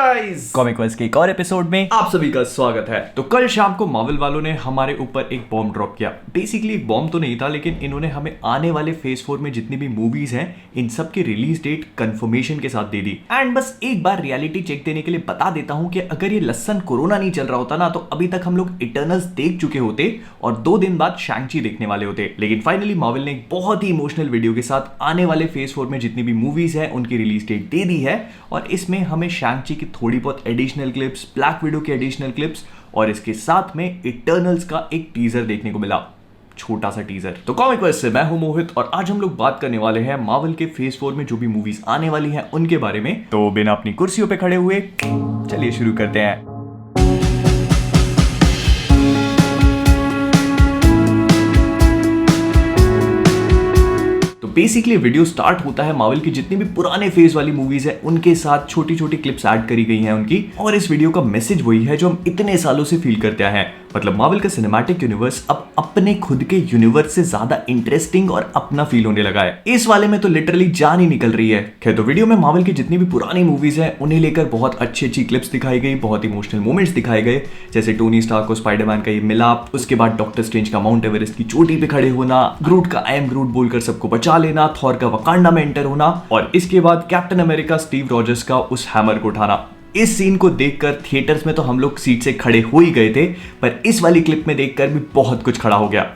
Guys, comic verse के एक और एपिसोड में आप सभी का स्वागत है। तो कल शाम को मार्वल वालों ने हमारे ऊपर एक बॉम्ब ड्रॉप किया। बेसिकली एक बॉम्ब तो नहीं था, लेकिन इन्होंने हमें आने वाले फेज 4 में जितनी भी मूवीज हैं इन सब की रिलीज डेट कंफर्मेशन के साथ दे दी। एंड बस एक बार रियलिटी चेक देने के लिए बता देता हूं कि अगर ये लसन कोरोना नहीं चल रहा होता ना, तो अभी तक हम लोग इटर्नल्स देख चुके होते और 2 दिन बाद शैंग-ची देखने वाले होते। लेकिन फाइनली मार्वल ने एक बहुत ही इमोशनल वीडियो के साथ आने वाले फेज 4 में जितनी भी मूवीज हैं उनकी रिलीज डेट दे दी है, और इसमें हमें शैंग-ची की थोड़ी बहुत एडिशनल क्लिप्स, ब्लैक विडो की एडिशनल क्लिप्स और इसके साथ में इटर्नल्स का एक टीजर देखने को मिला, छोटा सा टीजर। तो कॉमिक वर्स से मैं हूं मोहित और आज हम लोग बात करने वाले हैं मार्वल के फेज 4 में जो भी मूवीज आने वाली हैं उनके बारे में। तो बिना अपनी कुर्सियों पे खड़े हुए चलिए शुरू करते हैं। बेसिकली वीडियो स्टार्ट होता है मार्वल की जितनी भी पुराने फेज वाली मूवीज है उनके साथ छोटी छोटी क्लिप्स ऐड करी गई हैं उनकी, और इस वीडियो का मैसेज वही है जो हम इतने सालों से फील करते आए हैं। मतलब मार्वल का सिनेमैटिक यूनिवर्स अब अपने खुद के यूनिवर्स से ज्यादा इंटरेस्टिंग और अपना फील होने लगा है। इस वाले में तो लिटरली जान ही निकल रही है। खैर, तो वीडियो में मार्वल की जितनी भी पुरानी मूवीज है उन्हें लेकर बहुत अच्छी अच्छी क्लिप्स दिखाई गई, बहुत इमोशनल मोमेंट्स दिखाए गए, जैसे टोनी स्टार्क को स्पाइडरमैन का ये मिलाप, उसके बाद डॉक्टर स्ट्रेंज का माउंट एवरेस्ट की चोटी पे खड़े होना, ग्रूट का आई एम ग्रूट बोलकर सबको बचा लेना, थॉर का वकांडा में एंटर होना, और इसके बाद कैप्टन अमेरिका स्टीव रॉजर्स का उस हैमर को उठाना। इस सीन को देखकर थिएटर्स में तो हम लोग सीट से खड़े हो ही गए थे, पर इस वाली क्लिप में देखकर भी बहुत कुछ खड़ा हो गया।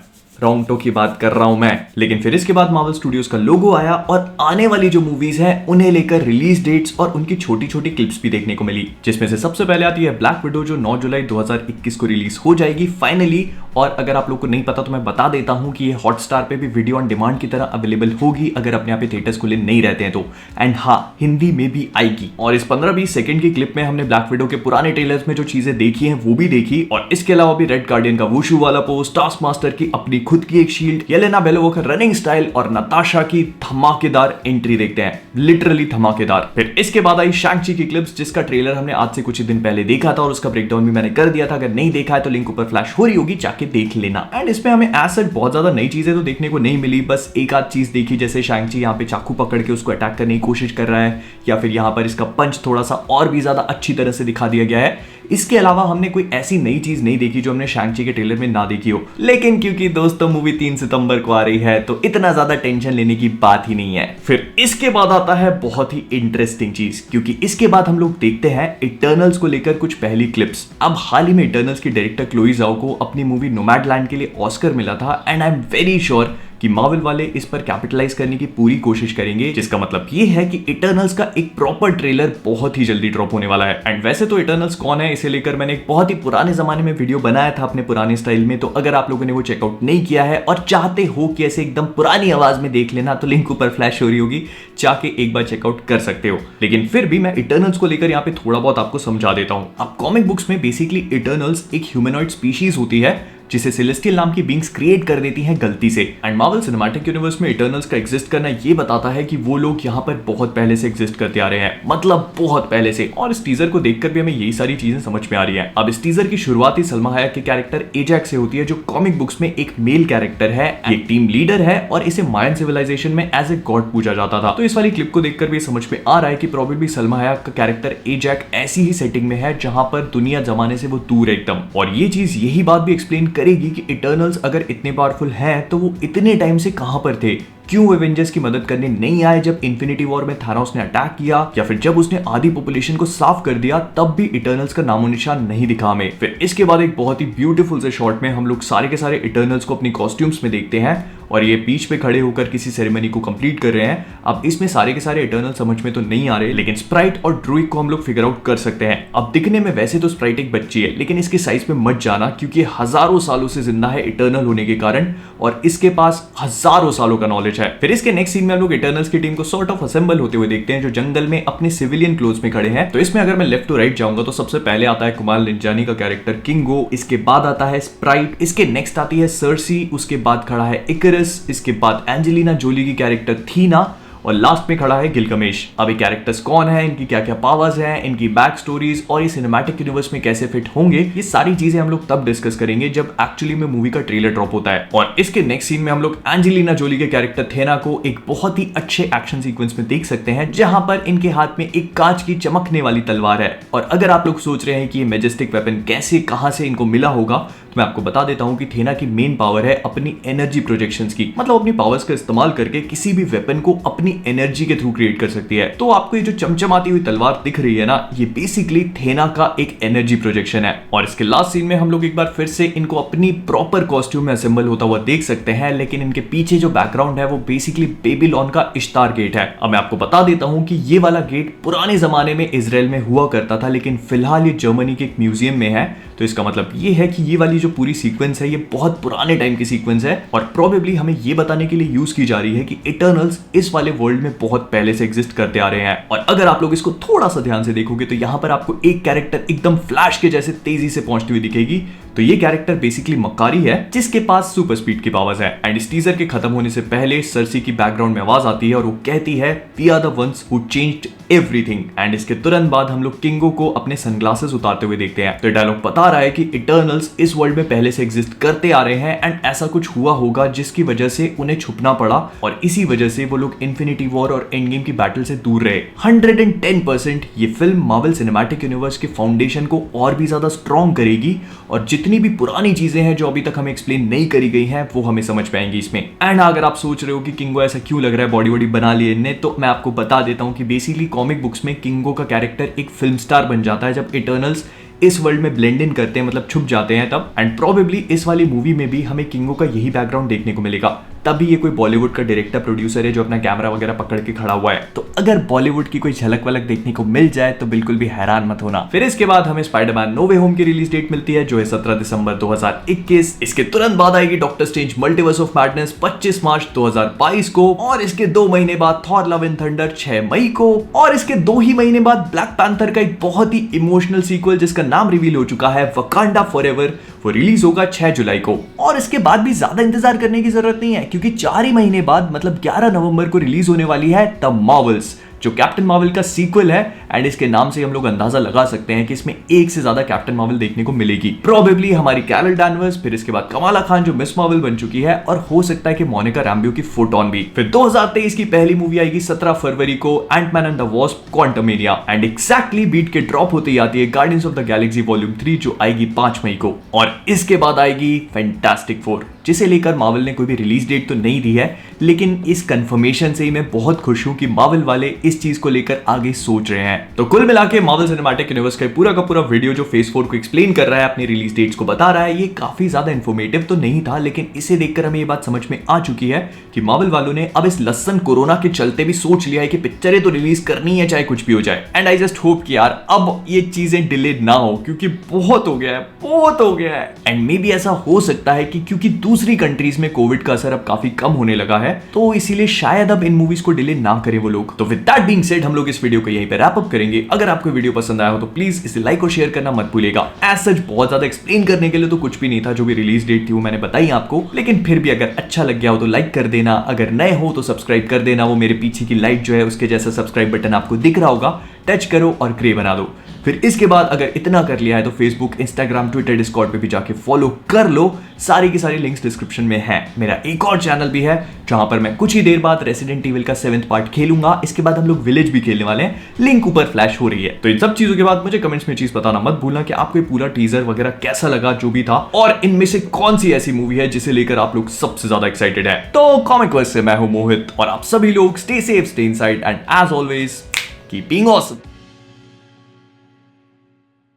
रोंगटो की बात कर रहा हूं मैं। लेकिन फिर इसके बाद मार्वल स्टूडियोज का लोगो आया और आने वाली जो मूवीज हैं उन्हें लेकर रिलीज डेट्स और उनकी छोटी छोटी क्लिप्स भी देखने को मिली, जिसमें से सबसे पहले आती है ब्लैक विडो जो 9 जुलाई 2021 को रिलीज हो जाएगी फाइनली। और अगर आप लोग को नहीं पता तो मैं बता देता हूं कि ये हॉटस्टार पे भी वीडियो ऑन डिमांड की तरह अवेलेबल होगी अगर अपने यहाँ पे थिएटर्स खुले नहीं रहते हैं तो। एंड हाँ, हिंदी में भी आएगी। और इस 15-20 सेकंड की क्लिप में हमने ब्लैक विडो के पुराने ट्रेलर्स में जो चीजें देखी हैं वो भी देखी, और इसके अलावा भी रेड गार्डियन का वुशु वाला पोज, टास्क मास्टर की अपनी खुद की एक शील्ड, येलेना बेलोवोकर रनिंग स्टाइल और नताशा की धमाकेदार एंट्री देखते हैं, लिटरली धमाकेदार। फिर इसके बाद आई शैंग-ची की क्लिप्स, जिसका ट्रेलर हमने आज से कुछ दिन पहले देखा था और उसका ब्रेकडाउन भी मैंने कर दिया था। अगर नहीं देखा है तो लिंक ऊपर फ्लैश हो रही होगी, जाके देख लेना। एंड इसमें हमें एज बहुत ज्यादा नई चीजें तो देखने को नहीं मिली, बस एक आध चीज देखी, जैसे शैंग-ची यहाँ पे चाकू पकड़ के उसको अटैक करने की कोशिश कर रहा है, या फिर यहाँ पर इसका पंच थोड़ा सा और भी ज्यादा अच्छी तरह से दिखा दिया गया है। इसके अलावा हमने कोई ऐसी नई चीज नहीं देखी जो हमने शैंग-ची के ट्रेलर में ना देखी हो। लेकिन क्योंकि दोस्तों मूवी 3 सितंबर को आ रही है तो इतना ज्यादा टेंशन लेने की बात ही नहीं है। फिर इसके बाद आता है बहुत ही इंटरेस्टिंग चीज, क्योंकि इसके बाद हम लोग देखते हैं इटर्नल्स को लेकर कुछ पहली क्लिप्स। अब हाल ही में इटर्नल्स की डायरेक्टर क्लोई ज़ाओ को अपनी मूवी नोमैडलैंड के लिए ऑस्कर मिला था, and I am very sure कि मार्वल वाले इस पर कैपिटलाइज करने की पूरी कोशिश करेंगे, जिसका मतलब ये है कि इटर्नल्स का एक प्रॉपर ट्रेलर बहुत ही जल्दी ड्रॉप होने वाला है। एंड वैसे तो इटर्नल्स कौन है इसे लेकर मैंने एक बहुत ही पुराने जमाने में वीडियो बनाया था अपने पुराने स्टाइल में, तो अगर आप लोगों ने वो चेकआउट नहीं किया है और चाहते हो कि ऐसे एकदम पुरानी आवाज में देख लेना, तो लिंक ऊपर फ्लैश हो रही होगी, जाके एक बार चेकआउट कर सकते हो। लेकिन फिर भी मैं इटर्नल्स को लेकर यहाँ पे थोड़ा बहुत आपको समझा देता हूँ। अब कॉमिक बुक्स में बेसिकली इटर्नल्स एक ह्यूमनॉइड स्पीशीज होती है जिसे सेलेस्टियल नाम की बींग्स क्रिएट कर देती हैं गलती से। एंड मार्वल सिनेमैटिक यूनिवर्स में इटर्नल्स का एग्जिस्ट करना ये बताता है कि वो लोग यहाँ पर बहुत पहले से एग्जिस्ट करते आ रहे हैं, मतलब बहुत पहले से। और इस टीजर को देखकर भी हमें यही सारी चीजें समझ में आ रही हैं। अब इस टीजर की शुरुआत ही सलमा हायक के कैरेक्टर एजैक से होती है, जो कॉमिक बुक्स में एक मेल कैरेक्टर है, एक टीम लीडर है और इसे मायन सिविलाइजेशन में एज ए गॉड पूजा जाता था। तो इस वाली क्लिप को देखकर भी समझ में आ रहा है कि प्रोबेबली सलमा हायक का कैरेक्टर एजैक ऐसी ही सेटिंग में है जहां पर दुनिया जमाने से वो दूर है एकदम। और ये चीज यही बात भी एक्सप्लेन करेगी कि इटर्नल्स अगर इतने पावरफुल हैं तो वो इतने टाइम से कहां पर थे, क्यों एवेंजर्स की मदद करने नहीं आए जब इन्फिनिटी वॉर में थानोस ने अटैक किया, या फिर जब उसने आधी पॉपुलेशन को साफ कर दिया तब भी इटर्नल्स का नामो निशान नहीं दिखा हमें। फिर इसके बाद एक बहुत ही ब्यूटीफुल से शॉट में हम लोग सारे के सारे इटर्नल्स को अपनी कॉस्ट्यूम्स में देखते हैं और ये बीच पे खड़े होकर किसी सेरेमनी को कंप्लीट कर रहे हैं। अब इसमें सारे के सारे इटर्नल समझ में तो नहीं आ रहे, लेकिन स्प्राइट और ड्रूइग को हम लोग फिगर आउट कर सकते हैं। अब दिखने में वैसे तो स्प्राइट एक बच्ची है, लेकिन इसके साइज पे मत जाना, क्योंकि हजारों सालों से जिंदा है इटर्नल होने के कारण, और इसके पास हजारों सालों का नॉलेज है। फिर इसके नेक्स्ट सीन में हम लोग इटर्नल्स की टीम को सॉर्ट ऑफ असेंबल होते हुए देखते हैं, जो जंगल में अपने सिविलियन क्लोथ्स में खड़े हैं। तो इसमें अगर मैं लेफ्ट टू राइट जाऊंगा तो सबसे पहले आता है कुमाल निंजानी का कैरेक्टर किंगो, इसके बाद आता है स्प्राइट, इसके नेक्स्ट आती है सर्सी, उसके बाद खड़ा है इकरस, इसके बाद एंजेलिना जोली की कैरेक्टर थीना, और लास्ट में खड़ा है गिलगमेश। अब ये कैरेक्टर्स कौन है, इनकी क्या क्या पावर्स हैं, इनकी बैक स्टोरीज और ये सिनेमैटिक यूनिवर्स में कैसे फिट होंगे, ये सारी चीजें हम लोग तब डिस्कस करेंगे जब एक्चुअली में मूवी का ट्रेलर ड्रॉप होता है। और इसके नेक्स्ट सीन में हम लोग एंजेलिना जोली के कैरेक्टर थेना को एक बहुत ही अच्छे एक्शन सीक्वेंस में देख सकते हैं, जहां पर इनके हाथ में एक कांच की चमकने वाली तलवार है। और अगर आप लोग सोच रहे हैं कि ये मैजेस्टिक वेपन कैसे कहां से इनको मिला होगा, तो मैं आपको बता देता हूं कि थेना की मेन पावर है अपनी एनर्जी प्रोजेक्शंस की, मतलब अपनी पावर्स का इस्तेमाल करके किसी भी वेपन को अपनी एनर्जी के थ्रू क्रिएट कर सकती है। तो आपको ये जो चमचमाती हुई तलवार दिख रही है ना, ये बेसिकली थेना का एक एनर्जी प्रोजेक्शन है। और इसके लास्ट सीन में हम लोग एक बार फिर से इनको अपनी प्रॉपर कॉस्ट्यूम में असेंबल होता हुआ देख सकते हैं, लेकिन इनके पीछे जो बैकग्राउंड है वो बेसिकली बेबीलोन का इश्तार गेट है। अब मैं आपको बता देता हूं कि ये वाला गेट पुराने जमाने में इजराइल में हुआ करता था, लेकिन फिलहाल ये जर्मनी के एक म्यूजियम में है। तो इसका मतलब ये है कि ये वाली जो पूरी सीक्वेंस है ये बहुत पुराने टाइम की सीक्वेंस है और प्रोबेबली हमें ये बताने के लिए यूज की जा रही है कि इटर्नल्स इस वाले वर्ल्ड में बहुत पहले से एग्जिस्ट करते आ रहे हैं। और अगर आप लोग इसको थोड़ा सा ध्यान से देखोगे तो यहां पर आपको एक कैरेक्टर एकदम फ्लैश के जैसे तेजी से पहुंचती हुई दिखेगी। तो ये कैरेक्टर बेसिकली मक्कारी है, जिसके पास सुपर स्पीड की पावर्स है। एंड इस टीजर के खत्म होने से पहले सर्सी की बैकग्राउंड में आवाज आती है और वो कहती है we are the ones who changed everything. And इसके तुरंत बाद हम लोग किंगो को अपने सनग्लासेस उतारते हुए देखते हैं। तो डायलॉग बता रहा है कि इटर्नल्स इस वर्ल्ड में पहले से एग्जिस्ट करते आ रहे हैं एंड ऐसा कुछ हुआ होगा जिसकी वजह से उन्हें छुपना पड़ा और इसी वजह से वो लोग इन्फिनिटी वॉर और एंड गेम की बैटल से दूर रहे। 110% ये फिल्म मार्वल सिनेमैटिक यूनिवर्स के फाउंडेशन को और भी ज्यादा स्ट्रॉन्ग करेगी और जितनी भी पुरानी चीजें हैं जो अभी तक हमें एक्सप्लेन नहीं करी गई हैं वो हमें समझ पाएंगी इसमें। एंड अगर आप सोच रहे हो कि किंगो ऐसा क्यों लग रहा है, बॉडी वॉडी बना लिए इनने, तो मैं आपको बता देता हूं कि बेसिकली कॉमिक बुक्स में किंगो का कैरेक्टर एक फिल्म स्टार बन जाता है जब इटर्नल्स इस वर्ल्ड में ब्लेंड इन करते हैं, मतलब छुप जाते हैं तब। एंड प्रोबेबली इस वाली मूवी में भी हमें किंगो का यही बैकग्राउंड देखने को मिलेगा। तभी ये कोई बॉलीवुड का डायरेक्टर प्रोड्यूसर है जो अपना कैमरा वगैरह पकड़ के खड़ा हुआ है। तो अगर बॉलीवुड की कोई झलक वलक देखने को मिल जाए तो बिल्कुल भी हैरान मत होना। फिर इसके बाद हमें स्पाइडरमैन नो वे होम की रिलीज डेट मिलती है जो है 17 दिसंबर 2021। इसके तुरंत बाद आएगी doctor strange multiverse of madness 25 मार्च 2022 को, और इसके 2 महीने बाद थॉर लव एंड थंडर 6 मई को, और इसके 2 ही महीने बाद ब्लैक पैंथर का एक बहुत ही इमोशनल सीक्वल जिसका नाम रिवील हो चुका है वकांडा फॉरएवर, वो रिलीज होगा 6 जुलाई को। और इसके बाद भी ज्यादा इंतजार करने की जरूरत नहीं है क्योंकि 4 ही महीने बाद मतलब 11 नवंबर को रिलीज होने वाली है द मार्वल्स, जो कैप्टन मार्वल का सीक्वल है। एंड इसके नाम से हम लोग अंदाजा लगा सकते हैं कि इसमें एक से ज्यादा कैप्टन मार्वल देखने को मिलेगी। प्रोबेबली हमारी कैरल डैनवर्स, फिर इसके बाद कमाला खान जो मिस मार्वल बन चुकी है, और हो सकता है कि मोनिका रैम्बियो की फोटोन भी। फिर 2023 की पहली मूवी आएगी 17 फरवरी को, Ant Man and the Wasp Quantumania. And exactly beat के ड्रॉप होते ही आती है Guardians of the Galaxy volume 3 जो आएगी 5 मई को। और इसके बाद आएगी फैंटास्टिक फोर, जिसे लेकर मार्वल ने कोई भी रिलीज डेट तो नहीं दी है, लेकिन इस कंफर्मेशन से ही मैं बहुत खुश हूं कि मार्वल वाले इस चीज को लेकर आगे सोच रहे हैं। तो कुल मिला के मार्वल सिनेमैटिक यूनिवर्स का पूरा वीडियो जो फेज 4 को एक्सप्लेन कर रहा है, अपनी रिलीज डेट्स को बता रहा है, ये काफी ज्यादा इंफॉर्मेटिव तो नहीं था, लेकिन इसे देखकर हमें ये बात समझ में आ चुकी है कि मार्वल वालों ने अब इस लसन कोरोना के चलते भी सोच लिया है कि पिक्चरें तो रिलीज करनी है चाहे कुछ भी हो जाए। एंड आई जस्ट होप कि यार अब ये चीजें डिले ना हो, क्योंकि बहुत हो गया है। एंड मे बी ऐसा हो सकता है कि क्योंकि दूसरी कंट्रीज में कोविड का असर अब काफी कम होने लगा है, तो इसीलिए शायद अब इन मूवीज को डिले ना करें वो लोग। तो विद दैट बीइंग सेड हम लोग इस वीडियो को यहीं पे रैप अप करेंगे। अगर आपको वीडियो पसंद आया हो तो प्लीज इसे लाइक और शेयर करना मत भूलिएगा। एज सच बहुत ज्यादा एक्सप्लेन करने के लिए तो कुछ भी नहीं था, जो भी रिलीज डेट थी वो मैंने बताई आपको, लेकिन फिर भी अगर अच्छा लग गया हो तो लाइक कर देना, अगर नए हो तो सब्सक्राइब कर देना। वो मेरे पीछे की लाइट जो है उसके जैसा सब्सक्राइब बटन आपको दिख रहा होगा, टच करो और ग्रे बना दो। फिर इसके बाद अगर इतना कर लिया है तो फेसबुक, इंस्टाग्राम, ट्विटर, डिस्कॉर्ड पे भी जाके फॉलो कर लो। सारी की सारी लिंक्स डिस्क्रिप्शन में है। मेरा एक और चैनल भी है जहां पर मैं कुछ ही देर बाद रेसिडेंट इविल का 7th पार्ट खेलूंगा। इसके बाद हम लोग विलेज भी खेलने वाले हैं, लिंक ऊपर फ्लैश हो रही है। तो इन सब चीजों के बाद मुझे कमेंट्स में चीज बताना मत भूलना कि आपको ये पूरा टीजर वगैरह कैसा लगा, जो भी था, और इनमें से कौन सी ऐसी मूवी है जिसे लेकर आप लोग सबसे ज्यादा एक्साइटेड है। तो कॉमिक वर्स से मैं हूं मोहित, और आप सभी लोग stay safe, stay inside, and as always keep being awesome.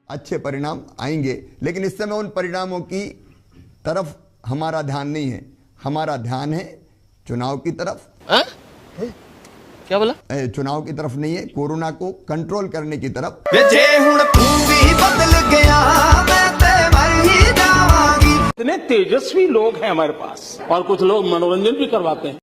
अच्छे परिणाम आएंगे, लेकिन इस समय उन परिणामों की तरफ हमारा ध्यान नहीं है। हमारा ध्यान है चुनाव की तरफ। क्या बोला? चुनाव की तरफ नहीं है, कोरोना को कंट्रोल करने की तरफ। इतने तेजस्वी लोग हैं हमारे पास, और कुछ लोग मनोरंजन भी करवाते हैं।